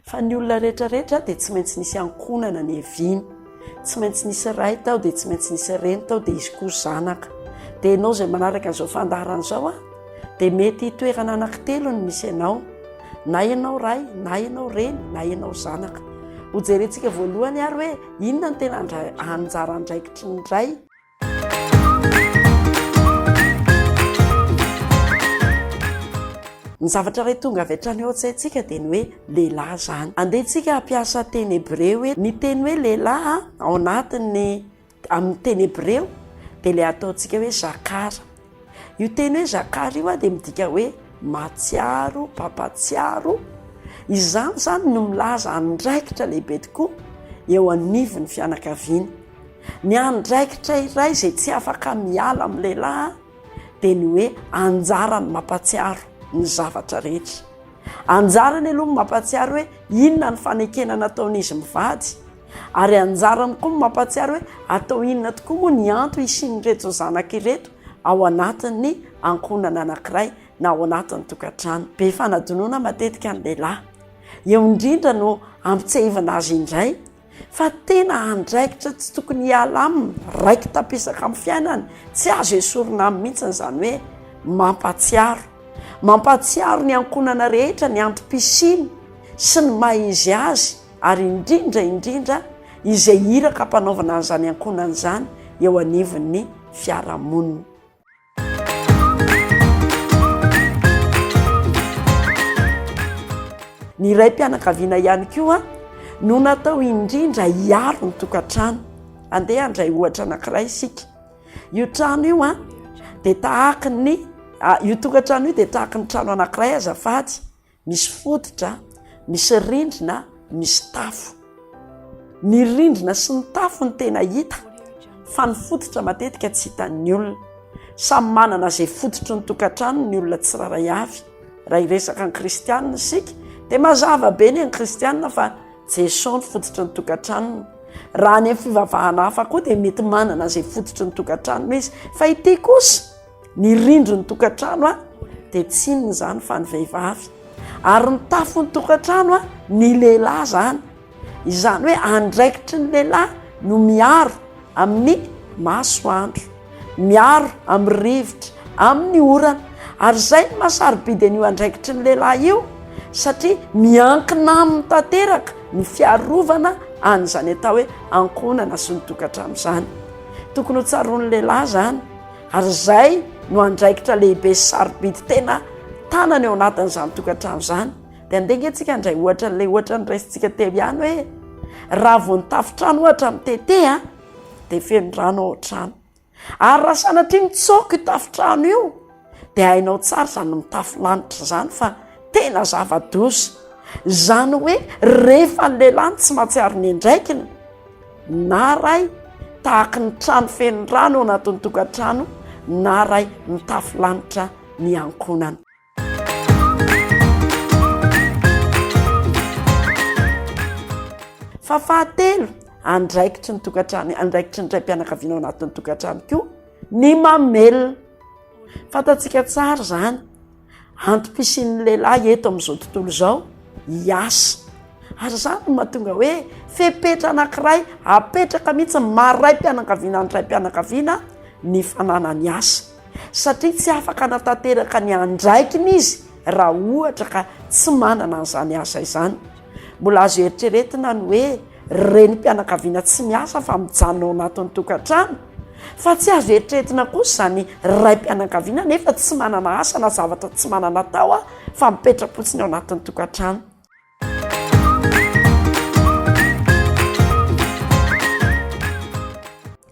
fa ny olona rehetrarehetra dia tsy maintsy nisy ankohonana ny eviny, tsy maintsy nisy ray tao dia tsy maintsy nisy reny tao dia izy koa zanaka. Dia ianao izay manaraka an'izao fandaharana izao dia mety toerana anankitelo no misy ianao, na ianao ray, na ianao reny, na ianao zanaka. Ho jerentsika voalohany ary hoe inona ny tena anjara andraikitry ny ray. Ny zavatra ray tonga avy hatrany ao an-tsaintsika dia ny hoe lehilahy zany. Andehantsika hampiasa teny hebreo hoe ny teny hoe lehilahy ao anatiny amin'ny teny hebreo dia ilay ataontsika hoe zakara. Io teny hoe zakara io dia midika hoe matsiaro, mampatsiaro. Izany zany no milaza andraikitra lehibe tokoa eo anivon'ny fianakaviana. Ny andraikitra iray izay tsy afaka miala amin'ny lehilahy dia ny hoe anjarany mampatsiaro ny zavatra rehetra. Anjarany aloha mampatsiaro hoe inona ny fanekena nataon'izy mivady, ary anjarany koa mampatsiaro hoe atao inona tokoa moa ny anto isinyreto zanaka ireto ao anatin'ny ankohonana anankiray na ao anatin'ny tokantrano. Be fanadonoana matetika ny lehilahy, eo indrindra no ampitsehivana azy indray fa tena andraikitra tsy tokony hiala aminy, raiky tapisaka amin'ny fiainany, tsy azo esorina amin'ny mihitsy izany hoe mampatsiaro. Mampatsiaro ny ankohonana rehetra, ny antom-pisiny sy ny maha-izy azy, ary indrindra izay iraka mpanaovana an'izany ankohonana izany eo anivon'ny fiarahamonina. Ny raim-pianakaviana ihany koa no natao indrindra hiaro ny tokantrano. Andeha handray ohatra anankiray isika. Io trano io dia tahaka io tokantrano io dia tahaka ny trano anankiray azafady, misy fototra, misy rindrina, misy tafo. Ny rindrina sy ny tafo ny tena hita, fa ny fototra matetika tsy hitan'ny olona. Samy manana izay fototry ny tokantrano ny olona tsiraray avy. Raha hiresaka ny kristianina isika dia mazava be ny kristianina fa JEJOO ny fototry ny tokantrano. Raha ny amin'ny fivavahana hafa koa dia mety manana izay fototry ny tokantrano izy, fa ity kosa ny rindro ny tokantrano dia tsy inona izany fa ny vehivavy, ary ny tafo ny tokantrano ny lehilahy zany. Izany hoe andraikitry ny lehilahy no miaro amin'ny masoandro, miaro amin'ny rivotra, amin'ny orana, ary izay ny mahasarobidy an'io andraikitry ny lehilahy io satria miankina aminy tanteraka ny fiarovana an'izany atao hoe ankohonana sy ny tokantrano izany. Tokony ho tsaroan'ny lehilahy zany, ary izay no andraikitra lehibe sy sarobidy tena tanany eo anatin'izany tokantrano izany. Dia andeha antsika handray ohatra n'ilay ohatra nyraisintsika teo ihany hoe raha vao ny tafontrano ohatra mitete dia feno rano ao an-trano, ary raha sanatria mitsoaka io tafontrano io dia hainao tsara izany mitafo lanitra izany fa tena zava-doza. Izany hoe rehefa ny lehilahy tsy mahatsiaro ny andraikiny na ray tahaka ny trano feno rano ao anatin'ny tokantrano, na ray mitafo lanitra ny ankohonana. Fa fahatelo, andraikitry ny tokantrano, andraikitry ny raim-pianakaviana ao anatin'ny tokantrano koa ny Mamelona. Fantatsika tsara zany, antom-pisian'ny lehilahy eto amin'izao tontolo izao hiasa, ary izany no mahatonga hoe fepetra anankiray apetraka mihitsy maray-pianakaviana ny raim-pianakaviana ny fananany asa, satria tsy afaka natanteraka ny andraikiny izy raha ohatra ka tsy manana an'izany asa izany. Mbola azo eritreretina ny hoe renim-pianakaviana tsy miasa fa mijanona ao anatin'ny tokantrano, fa tsy azo eritreretina kosa izany raim-pianakaviana nefa tsy manana asa na zavatra tsy manana tao fa mipetra-potsiny ao anatin'ny tokantrano.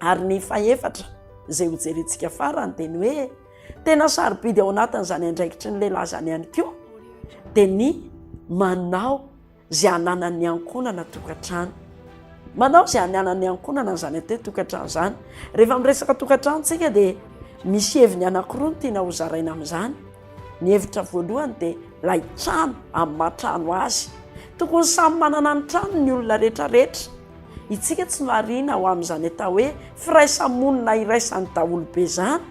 Ary ny faefatra izay ho jerentsika farany dia ny hoe tena sarobidy ao anatin'izany andraikitry ny lehilahy izany ihany koa dia ny manao izay hananany ankohonana tokantrano. Manao izay hananany ankohonana izany atao tokantrano izany. Rehefa miresaka tokantrano tsika dia misy heviny anankiroa no tiana ho zaraina amin'izany. Ny hevitra voalohany dia ilay trano amin'ny mahatrano azy. Tokony samy manana ny trano ny olona rehetrarehetra. Itsika tsy marina ho amin'izany atao hoe firaisamonina iraisan'ny daholo be izany,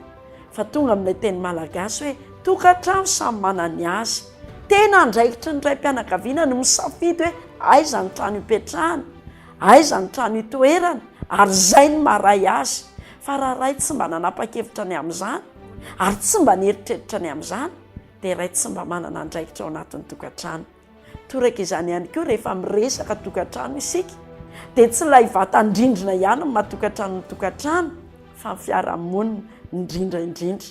fa tonga amin'ilay teny malagasy hoe tokantrano samy manany azy. Tena andraikitry ny raim-pianakaviana no misafidy hoe aiza ny trano ipetrahana, aiza ny trano itoerana, ary zay ny maray azy. Fa raha ray tsy mba nanapa-kevitra ny amin'izany, ary tsy mba nieritreritra ny amin'izany, dia ray tsy mba manana andraikitra ao anatin'ny tokantrano. Toraka izany ihany koa rehefa miresaka tokantrano isika, dia tsy ilay vatandrindrina ihany ny mahatokantrano ny tokantrano, fa ny fiarahamonina indrindra indrindra.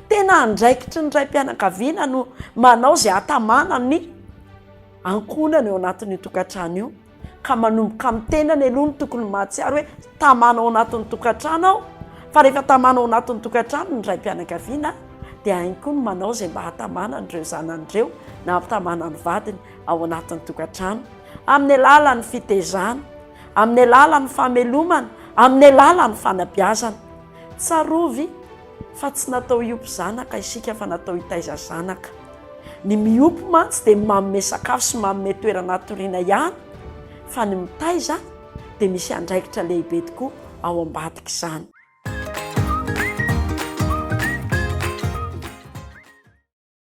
Tena andraikitry ny raim-pianakaviana no manao izay hatamana ny ankohonana eo anatin'io tokantrano io, ka manomboka amin'ny tenany aloha ny tokony mahatsiaro hoe tamana ao anatin'ny tokantrano aho. Fa rehefa tamana ao anatin'ny tokantrano ny raim-pianakaviana, dia any koa no manao izay mba hatamana an'ireo zanan'ireo na hatamana ny vadiny ao anatin'ny tokantrano, amin'ny alalan'ny fitezana, amin'ny alalan'ny famelomana, amin'ny alalan'ny fanabeazana. Tsarovy fa tsy natao hiompy zanaka isika, fa natao hitaiza zanaka. Ny miompy mantsy dia manome sakafo sy manome toerana hatoriana ihany, fa ny mitaiza dia misy andraikitra lehibe tokoa ao ambadika izany.